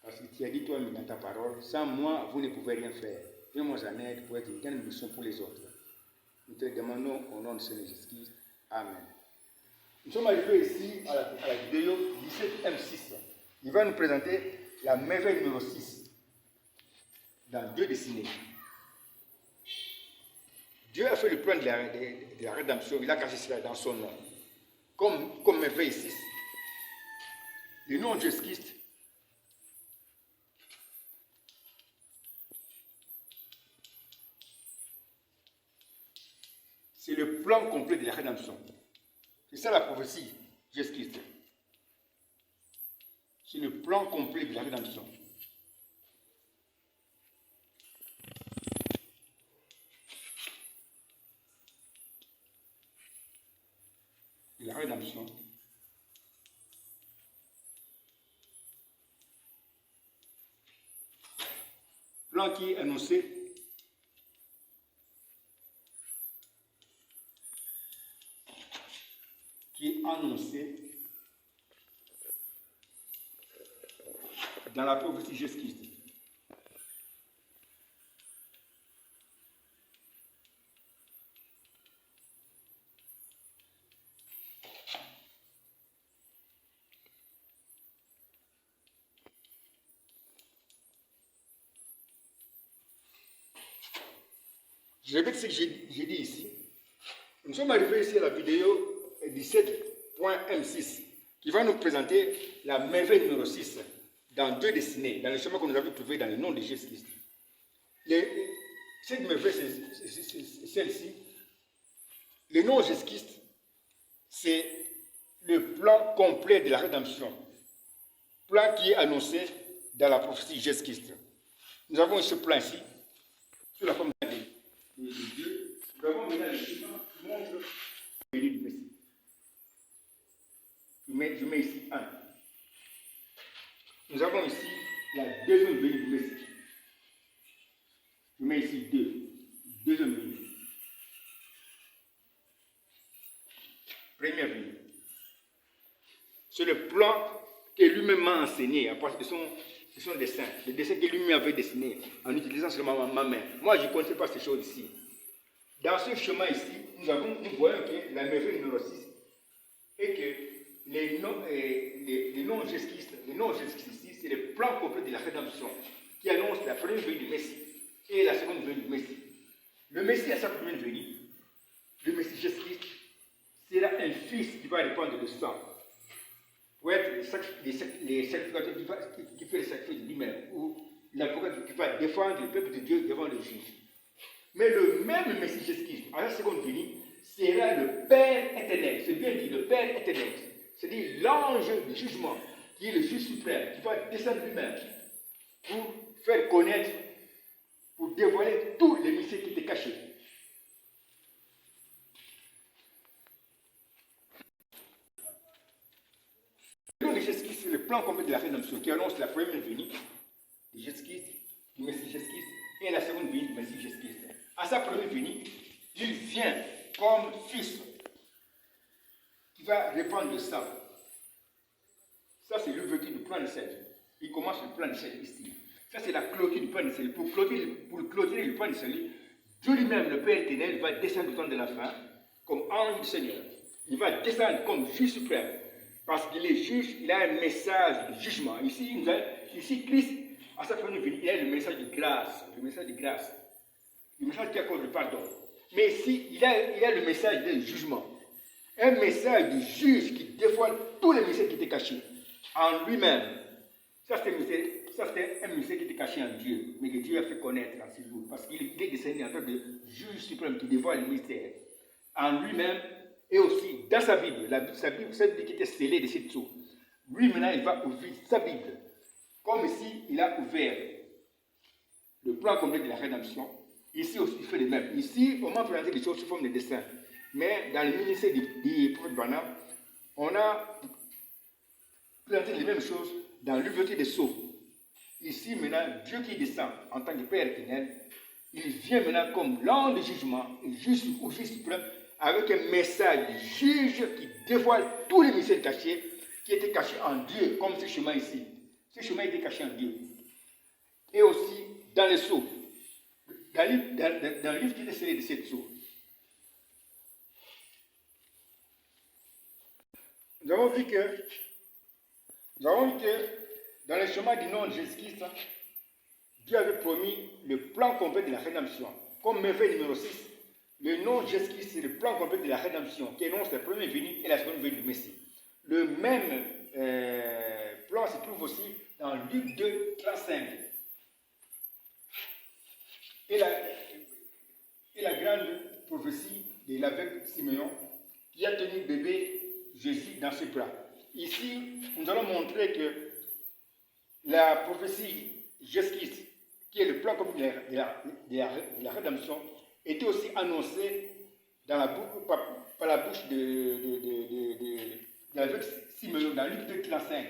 Parce que tu as dit toi-même dans ta parole, sans moi, vous ne pouvez rien faire. Viens-moi en aide pour être une mission pour les autres. Nous te demandons au nom de Seigneur Jésus-Christ. Amen. Nous sommes arrivés ici à la vidéo 17M6. Il va nous présenter la merveille numéro 6 dans 2 destinées. Dieu a fait le plan de la rédemption, il a caché cela dans son nom. Comme merveille 6, le nom de Jésus-Christ, c'est le plan complet de la rédemption. C'est ça la prophétie, Jésus-Christ. C'est le plan complet de la rédemption. De la rédemption. Plan qui est annoncé dans la prophétie Jésus-Christ. Je répète ce que j'ai dit ici. Nous sommes arrivés ici à la vidéo 17.M6 qui va nous présenter la merveille numéro 6 dans 2 destinées, dans le chemin que nous avons trouvé dans le nom de Jésus-Christ. Cette merveille, c'est celle-ci. Le nom de Jésus-Christ, c'est le plan complet de la rédemption. Plan qui est annoncé dans la prophétie Jésus-Christ. Nous avons ce plan ici, sous la forme de Dieu. Nous avons maintenant le schéma qui montre le venue du Messie. Je mets ici 1. Nous avons ici la deuxième venue du Messie. Je mets ici 2. Deuxième venue. Première venue. C'est le plan que lui-même m'a enseigné à partir de son dessin. Le dessin que lui-même avait dessiné en utilisant seulement ma main. Moi, je ne connaissais pas ces choses ici. Dans ce chemin ici, nous voyons que la merveille numéro 6 est que les noms de Jésus-Christ ici, c'est le plan complet de la rédemption qui annonce la première venue du Messie et la seconde venue du Messie. Le Messie à sa première venue, le Messie Jésus-Christ, sera un fils qui va répandre le sang pour être les sacrificateurs qui fait le sacrifice de lui-même ou l'avocat qui va défendre le peuple de Dieu devant le juge. Mais le même Messie Jésus-Christ, à la seconde venue, sera le Père éternel. C'est bien dit, le Père éternel. C'est-à-dire l'ange du jugement, qui est le juge suprême, qui va descendre lui-même pour faire connaître, pour dévoiler tous les mystères qui étaient cachés. Le nom de Jésus-Christ, c'est le plan complet de la rédemption qui annonce la première venue de Jésus-Christ, du Messie Jésus-Christ, et la seconde venue du Messie Jésus-Christ. À sa première venue, il vient comme fils qui va répandre le sang. Ça, c'est l'ouverture du plan de salut. Il commence le plan de salut ici. Ça, c'est la clôture du plan de salut. Pour clôturer le plan de salut, Dieu lui-même, le Père éternel, va descendre au temps de la fin comme ange du Seigneur. Il va descendre comme juge suprême. Parce qu'il est juge, il a un message de jugement. Ici Christ, à sa première venue, il a le message de grâce. Le message de grâce. Le message qui accorde le pardon. Mais ici, il a le message de jugement. Un message du juge qui dévoile tous les mystères qui étaient cachés en lui-même. Ça, c'était un mystère qui était caché en Dieu, mais que Dieu a fait connaître à ses jours. Parce qu'il est descendu en tant que juge suprême qui dévoile les mystères en lui-même et aussi dans sa Bible. Sa Bible qui était scellée de cette sceaux. Lui, maintenant, il va ouvrir sa Bible. Comme ici, il a ouvert le plan complet de la rédemption. Ici aussi, il fait de même. Ici, on m'a présenté des choses sous forme de dessin. Mais dans le ministère du prophète Branham, on a présenté les mêmes choses dans l'ouverture des sceaux. Ici, maintenant, Dieu qui descend en tant que Père éternel, il vient maintenant comme l'ange de jugement, juge suprême, avec un message du juge qui dévoile tous les mystères cachés qui étaient cachés en Dieu, comme ce chemin ici. Ce chemin était caché en Dieu. Et aussi dans les sceaux. Dans le livre qui était scellé de cette sceaux. Nous avons vu que dans le chemin du nom de Jésus-Christ, Dieu avait promis le plan complet de la rédemption. Comme merveille numéro 6, le nom de Jésus-Christ, c'est le plan complet de la rédemption qui énonce la première venue et la seconde venue du Messie. Le même plan se trouve aussi dans Luc 2, 35. Et la grande prophétie de l'aveugle Simeon qui a tenu bébé Jésus dans ses bras. Ici, nous allons montrer que la prophétie Jésus-Christ, qui est le plan commun de la rédemption, était aussi annoncée dans par la bouche de l'aveugle Simeon dans Luc 2, 35.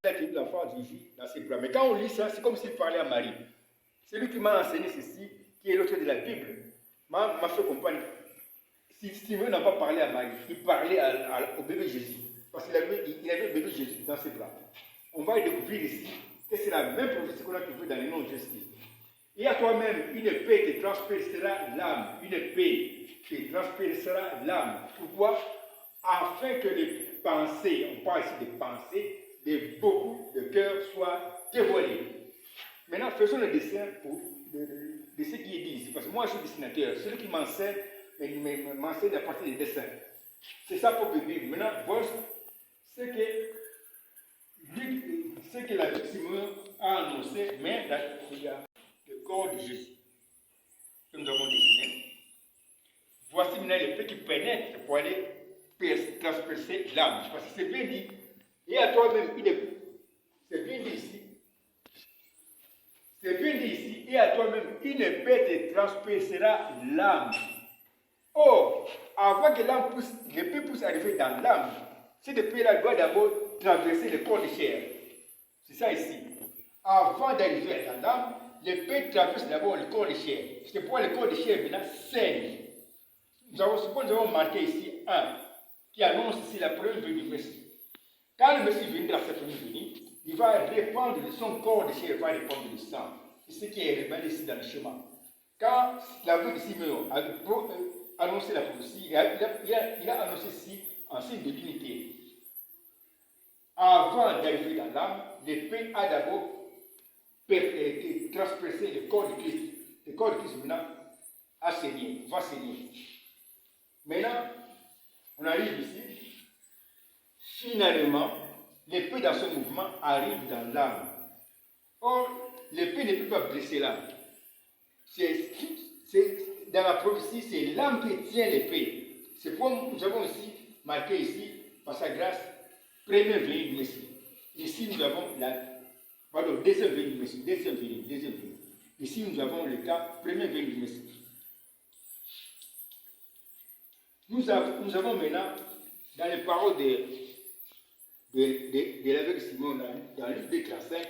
Il a tenu l'enfant Jésus dans ses bras. Mais quand on lit ça, c'est comme s'il parlait à Marie. C'est lui qui m'a enseigné ceci, qui est l'auteur de la Bible, m'a fait comprendre. Si Simeon n'a pas parlé à Marie, il parlait au bébé Jésus. Parce qu'il avait le bébé Jésus dans ses bras. On va découvrir ici que c'est la même prophétie qu'on a trouvée dans le nom de Jésus. Et à toi-même, une épée te transpercera l'âme. Une épée te transpercera l'âme. Pourquoi? Afin que les pensées, on parle ici des pensées, de beaucoup de cœurs soient dévoilées. Maintenant, faisons le dessin de ce qui est dit ici. Parce que moi, je suis dessinateur. Celui qui m'enseigne à partir des dessins. C'est ça pour le Bible. Maintenant, voici ce que la Simeon a annoncé, mais dans le corps de Jésus que nous avons dessiné. Voici maintenant l'épée qui pénètre pour aller transpercer l'âme. Parce que c'est bien dit. Et à toi-même, c'est bien dit ici. C'est bien dit ici. Et à toi-même, une épée te transpercera l'âme. Or, avant que l'épée puisse arriver dans l'âme, cette épée-là doit d'abord traverser le corps de chair. C'est ça ici. Avant d'arriver dans l'âme, l'épée traverse d'abord le corps de chair. C'est pourquoi le corps de chair maintenant saigne. Nous avons marqué ici 1, qui annonce ici la première venue du Messie. Quand le Messie viendra dans cette première venue, il va répandre son corps de chair, il va répandre le sang. C'est ce qui est révélé ici dans le chemin. Quand l'aveugle Simeon a annoncé la prophétie, il a annoncé ici en signe de divinité. Avant d'arriver dans l'âme, l'épée a d'abord transpercé le corps de Christ. Le corps de Christ maintenant a saigné, va saigner. Maintenant, on arrive ici. Finalement, l'épée dans ce mouvement arrive dans l'âme. Or, l'épée ne peut pas blesser l'âme. Dans la prophétie, c'est l'âme qui tient l'épée. C'est pourquoi nous avons aussi marqué ici, par sa grâce, première venue du Messie. Ici, nous avons deuxième venue du Messie. Deuxième venue. Ici, nous avons le cas, première venue du Messie. Nous avons maintenant, dans les paroles de l'aveugle Simon, dans Luc 2, 35,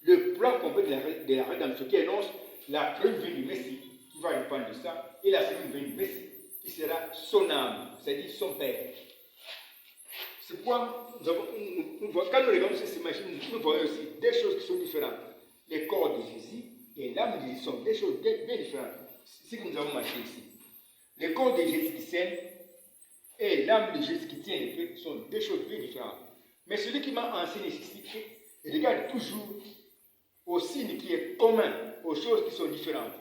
le plan complet de la rédemption qui annonce la première venue du Messie, qui va répandre de ça, et la seconde venue du Messie, qui sera son âme, c'est-à-dire son Père. C'est pourquoi, quand nous regardons ces images, nous voyons aussi des choses qui sont différentes. Les corps de Jésus et l'âme de Jésus sont des choses bien différentes. C'est ce que nous avons marqué ici. Les corps de Jésus qui saigne et l'âme de Jésus qui tient l'épée sont deux choses bien différentes. Mais celui qui m'a enseigné ici, regarde toujours au signe qui est commun aux choses qui sont différentes.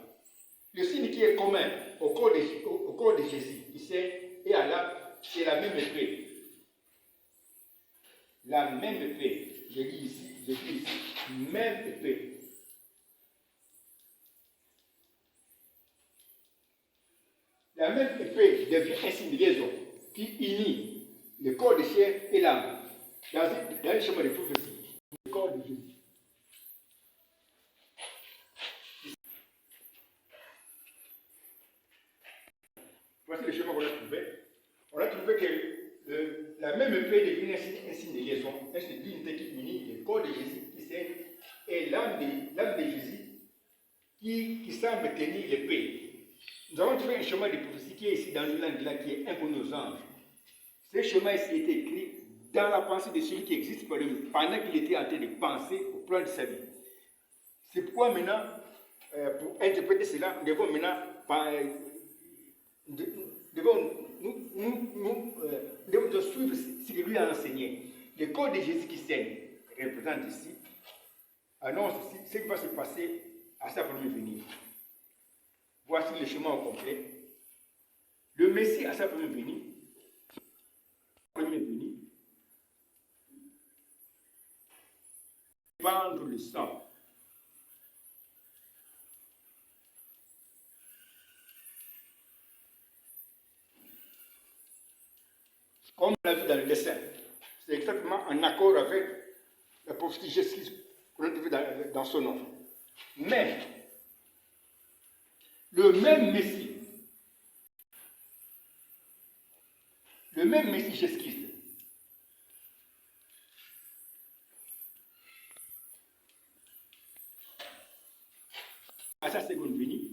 Le signe qui est commun au corps de Jésus qui saigne et à l'âme, c'est la même épée. La même épée. Je dis ici, même épée. La même épée devient un signe de liaison qui unit le corps de chair et l'âme dans le chemin de prophétie. Le corps de Jésus. Voici le chemin qu'on a trouvé. On a trouvé que la même épée devient un signe de liaison, un signe d'unité qui unit le corps de Jésus qui saigne et l'âme de Jésus qui semble tenir l'épée. Nous avons trouvé un chemin de prophétie qui est ici dans le langue là, qui est inconnu aux anges. Ce chemin ici est écrit dans la pensée de celui qui existe pendant qu'il était en train de penser au plan de sa vie. C'est pourquoi maintenant, pour interpréter cela, nous devons maintenant devons suivre ce que lui a enseigné. Le corps de Jésus qui saigne, représente ici, annonce ici ce qui va se passer à sa première venue. Voici le chemin au complet. Le Messie à sa première venue, prendre le sang. Comme on l'a vu dans le dessin, c'est exactement en accord avec la prophétie Jésus qu'on a trouvé dans son nom. Mais, le même Messie Jésus-Christ, à sa seconde venue,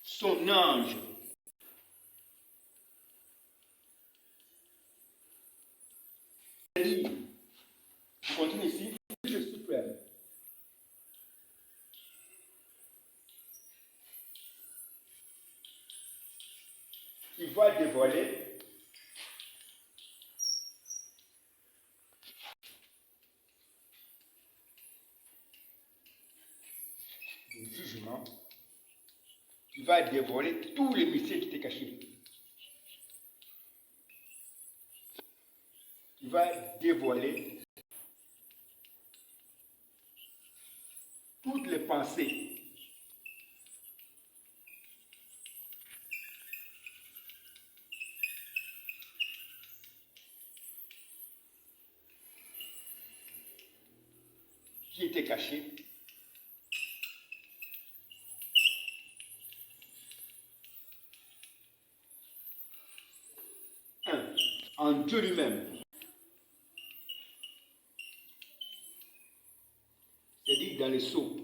son ange je continue ici, je suprême. Il va dévoiler le jugement. Il va dévoiler tous les mystères qui étaient cachés. Il va dévoiler toutes les pensées qui étaient cachées. En Dieu lui-même. C'est-à-dire dans les sceaux.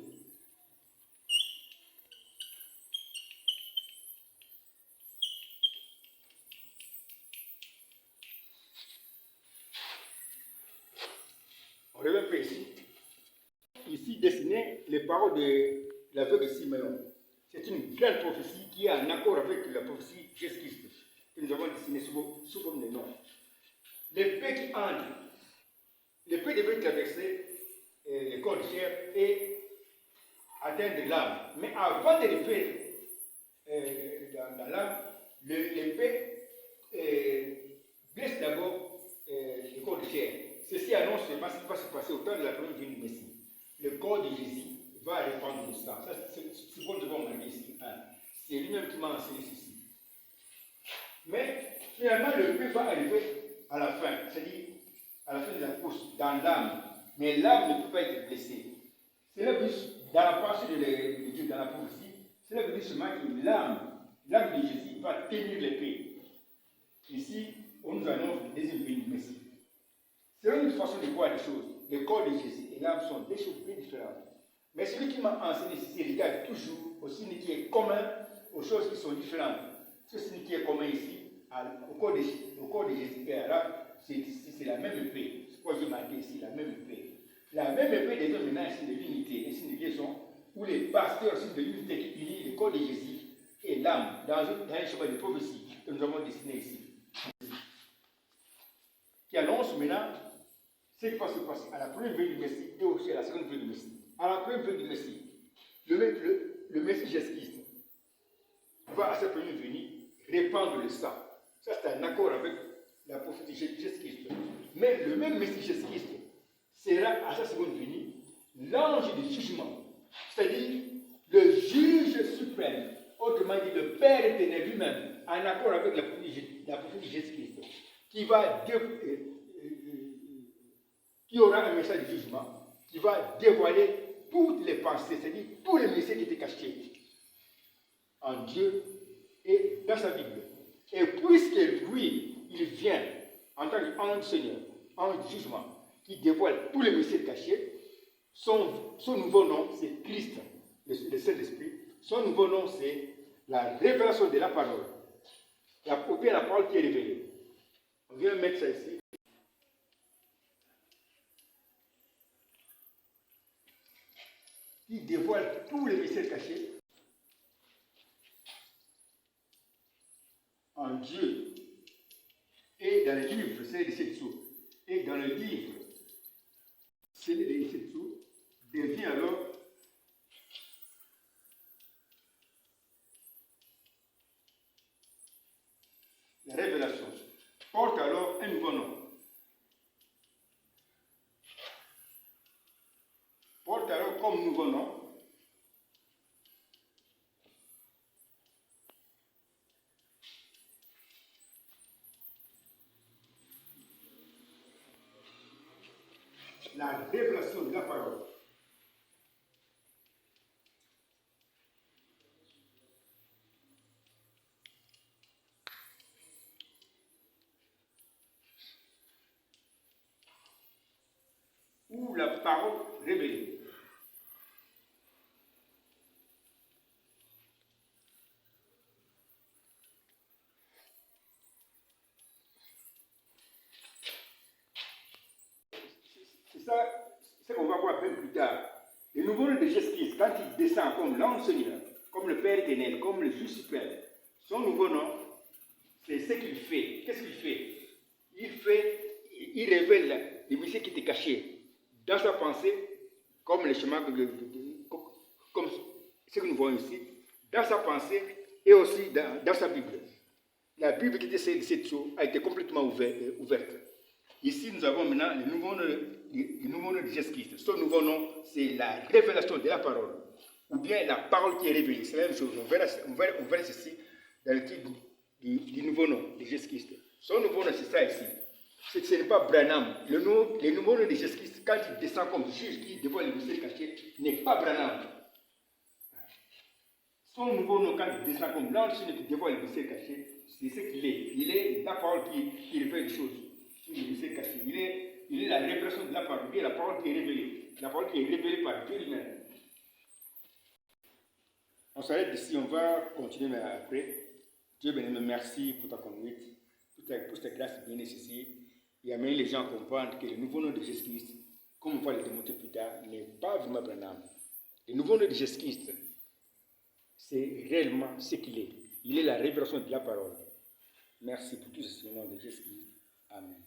On revient un peu ici. Ici, dessiné les paroles de l'aveugle de Siméon. C'est une grande prophétie qui est en accord avec la prophétie Jésus-Christ que nous avons dessinée sous forme de nom. L'épée qui entre, l'épée devait traverser le corps de chair et atteindre l'âme. Mais avant de l'épée dans l'âme, l'épée blesse d'abord le corps de chair. Ceci annonce ce qui va se passer au temps de la première venue du Messie. Le corps de Jésus va répandre le sang. Ça, c'est ce qu'on devons remarquer ici. C'est lui-même qui m'a enseigné ceci. Mais finalement, le feu va arriver à la fin, c'est-à-dire à la fin de la course, dans l'âme. Mais l'âme ne peut pas être blessée. C'est là que dans la pensée de Dieu, dans la prophétie, c'est là que dit seulement que l'âme de Jésus va tenir l'épée. Ici, on nous annonce le deuxième venue du Messie. C'est une façon de voir les choses. Le corps de Jésus et l'âme sont deux choses bien différentes. Mais celui qui m'a enseigné ceci regarde toujours au signe qui est commun aux choses qui sont différentes. Ce signe qui est commun ici, au corps de Jésus et à l'âme, c'est la même épée. C'est pourquoi j'ai marqué ici la même épée. La même épée devient maintenant un signe de l'unité, un signe de liaison, où les pasteurs, signe de l'unité qui unit le corps de Jésus et l'âme dans un chemin de prophétie que nous avons dessiné ici. Qui annonce maintenant ce qui va se passer à la première venue du Messie et aussi à la seconde venue du Messie. À la première venue du Messie, le Messie Jésus-Christ va à sa première venue répandre le sang. Ça, c'est un accord avec la prophétie Jésus-Christ. Mais le même Messie Jésus-Christ sera à sa seconde venue l'ange du jugement, c'est-à-dire le juge suprême, autrement dit le Père éternel lui-même, en accord avec la prophétie Jésus-Christ, qui aura un message de jugement, qui va dévoiler toutes les pensées, c'est-à-dire tous les messages qui étaient cachés en Dieu et dans sa Bible. Et puisque lui, il vient en tant qu'ange Seigneur, ange du jugement, qui dévoile tous les messages cachés, son nouveau nom, c'est Christ, le Saint-Esprit, Son nouveau nom, c'est la révélation de la parole. Ou bien la parole qui est révélée. On vient mettre ça ici. Qui dévoile tous les mystères cachés en Dieu et dans le livre, c'est les 7 sceaux. Et dans le livre, c'est les 7 sceaux, devient alors la révélation. Porte alors un nouveau nom. Porte alors comme nouveau nom la révélation de la parole. Ou la parole révélée. C'est ça, c'est qu'on va voir un peu plus tard. Le nouveau nom de Jésus-Christ, quand il descend comme l'ange Seigneur, comme le Père éternel, comme le Juge suprême, son nouveau nom, c'est ce qu'il fait. Qu'est-ce qu'il fait? Il révèle les mystères qui étaient cachés dans sa pensée, comme le chemin, comme ce que nous voyons ici, dans sa pensée et aussi dans sa Bible. La Bible qui était celle de cette chose a été complètement ouverte. Ici, nous avons maintenant le nouveau nom de Jésus-Christ. Son nouveau nom, c'est la révélation de la parole, ou bien la parole qui est révélée. C'est la même chose. On verra ceci dans le titre du nouveau nom de Jésus-Christ. Son nouveau nom, c'est ça ici. Ce n'est pas Branham. Le nouveau nom de Jésus-Christ, quand il descend comme juge qui dévoile les mystères cachés, n'est pas Branham. Son nouveau nom, quand il descend comme l'ange qui dévoile les mystères cachés, c'est ce qu'il est. Il est la parole qui révèle les choses. Il est la révélation de la parole. Il est la parole qui est révélée. La parole qui est révélée par Dieu lui-même. On s'arrête ici, on va continuer après. Dieu béni, merci pour ta conduite, pour ta grâce bien nécessaire. Et amener les gens à comprendre que le nouveau nom de Jésus-Christ, comme on va le démontrer plus tard, n'est pas vraiment Branham. Le nouveau nom de Jésus-Christ, c'est réellement ce qu'il est. Il est la révélation de la parole. Merci pour tout ce nom de Jésus-Christ. Amen.